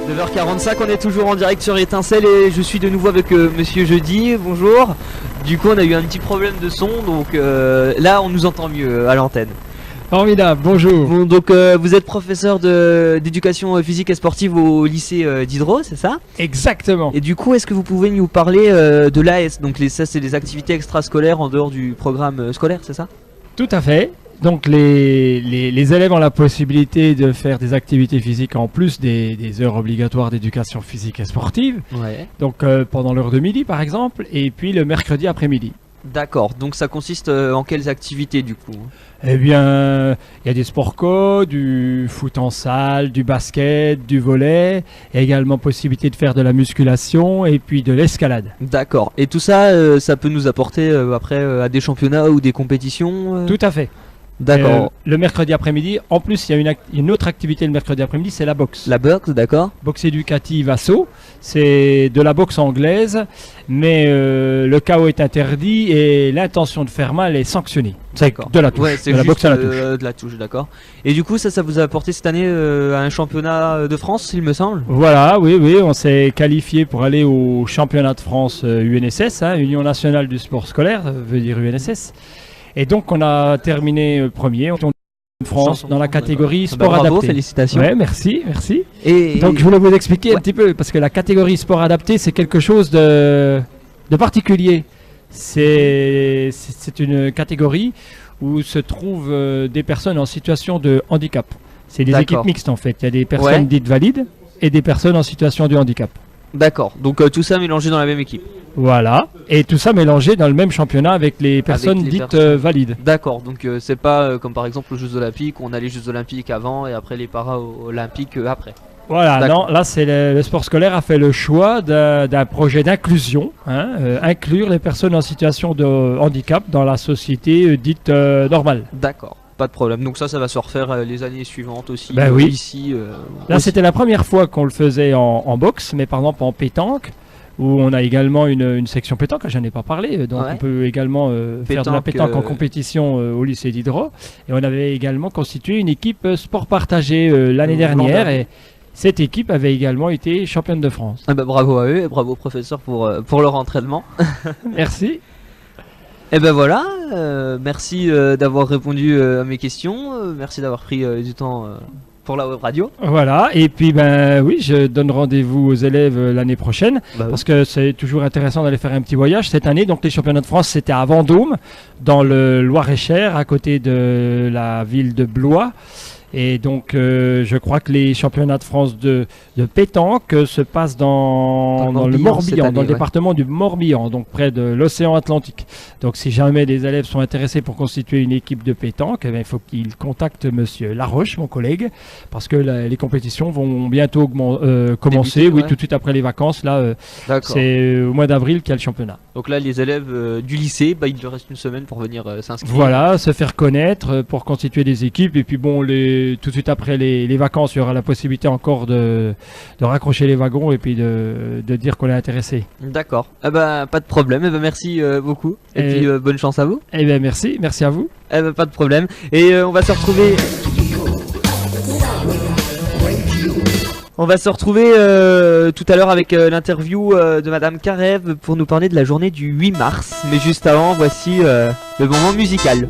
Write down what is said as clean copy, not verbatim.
9h45, on est toujours en direct sur Étincelle et je suis de nouveau avec Monsieur Jeudi, bonjour. Du coup on a eu un petit problème de son, donc là on nous entend mieux à l'antenne. Formidable, bonjour. Bon, donc vous êtes professeur d'éducation physique et sportive au lycée d'Hydro, c'est ça? Exactement. Et du coup est-ce que vous pouvez nous parler de l'AS? Donc ça c'est les activités extrascolaires en dehors du programme scolaire, c'est ça? Tout à fait. Donc les élèves ont la possibilité de faire des activités physiques en plus des heures obligatoires d'éducation physique et sportive. Ouais. Donc pendant l'heure de midi par exemple, et puis le mercredi après-midi. D'accord, donc ça consiste en quelles activités du coup? Eh bien, il y a des sports co, du foot en salle, du basket, du volley, et également possibilité de faire de la musculation et puis de l'escalade. D'accord, et tout ça, ça peut nous apporter après à des championnats ou des compétitions Tout à fait. D'accord. Le mercredi après-midi, en plus il y a une autre activité le mercredi après-midi, c'est la boxe. La boxe, d'accord. Boxe éducative assaut, c'est de la boxe anglaise, mais le KO est interdit et l'intention de faire mal est sanctionnée. D'accord. De la touche, ouais, c'est de la juste, boxe à la touche. De la touche, d'accord. Et du coup, ça vous a apporté cette année à un championnat de France, il me semble? Voilà, oui, on s'est qualifié pour aller au championnat de France UNSS, Union Nationale du Sport Scolaire, veut dire UNSS. Et donc on a terminé premier en France dans la catégorie sport bravo, adapté. Félicitations. Ouais, merci. Et Donc je voulais vous expliquer un petit peu, parce que la catégorie sport adapté, c'est quelque chose de particulier. C'est une catégorie où se trouvent des personnes en situation de handicap. C'est des équipes mixtes en fait. Il y a des personnes dites valides et des personnes en situation de handicap. D'accord, donc tout ça mélangé dans la même équipe. Voilà, et tout ça mélangé dans le même championnat avec les personnes dites valides. D'accord, donc c'est pas comme par exemple aux Jeux Olympiques, on a les Jeux Olympiques avant et après les Para-Olympiques après. Voilà, non, là c'est le sport scolaire a fait le choix d'un projet d'inclusion, inclure les personnes en situation de handicap dans la société dite normale. D'accord. Pas de problème, donc ça va se refaire les années suivantes aussi. Ben oui. Ici, là c'était la première fois qu'on le faisait en boxe, mais par exemple en pétanque, où on a également une section pétanque, j'en ai pas parlé, donc on peut également faire de la pétanque en compétition au lycée d'Hydro. Et on avait également constitué une équipe sport partagé l'année dernière, et cette équipe avait également été championne de France. Ah bah, bravo à eux et bravo aux professeurs pour leur entraînement. Merci. Et ben voilà, merci d'avoir répondu à mes questions, merci d'avoir pris du temps pour la web radio. Voilà, et puis ben oui, je donne rendez-vous aux élèves l'année prochaine, parce que c'est toujours intéressant d'aller faire un petit voyage. Cette année, donc les championnats de France, c'était à Vendôme, dans le Loir-et-Cher, à côté de la ville de Blois. Et donc, je crois que les championnats de France de pétanque se passent dans le Morbihan, dans le département du Morbihan, donc près de l'océan Atlantique. Donc, si jamais des élèves sont intéressés pour constituer une équipe de pétanque, eh bien, il faut qu'ils contactent Monsieur Laroche, mon collègue, parce que les compétitions vont bientôt commencer. Débuter, tout de suite après les vacances. Là, c'est au mois d'avril qu'il y a le championnat. Donc là, les élèves du lycée, il leur reste une semaine pour venir s'inscrire. Voilà, se faire connaître pour constituer des équipes. Et puis bon, tout de suite après les vacances, il y aura la possibilité encore de raccrocher les wagons et puis de dire qu'on est intéressé. D'accord, pas de problème, merci beaucoup. Et puis bonne chance à vous. Merci à vous. Pas de problème. Et on va se retrouver... On va se retrouver tout à l'heure avec l'interview de Madame Karev pour nous parler de la journée du 8 mars. Mais juste avant, voici le moment musical.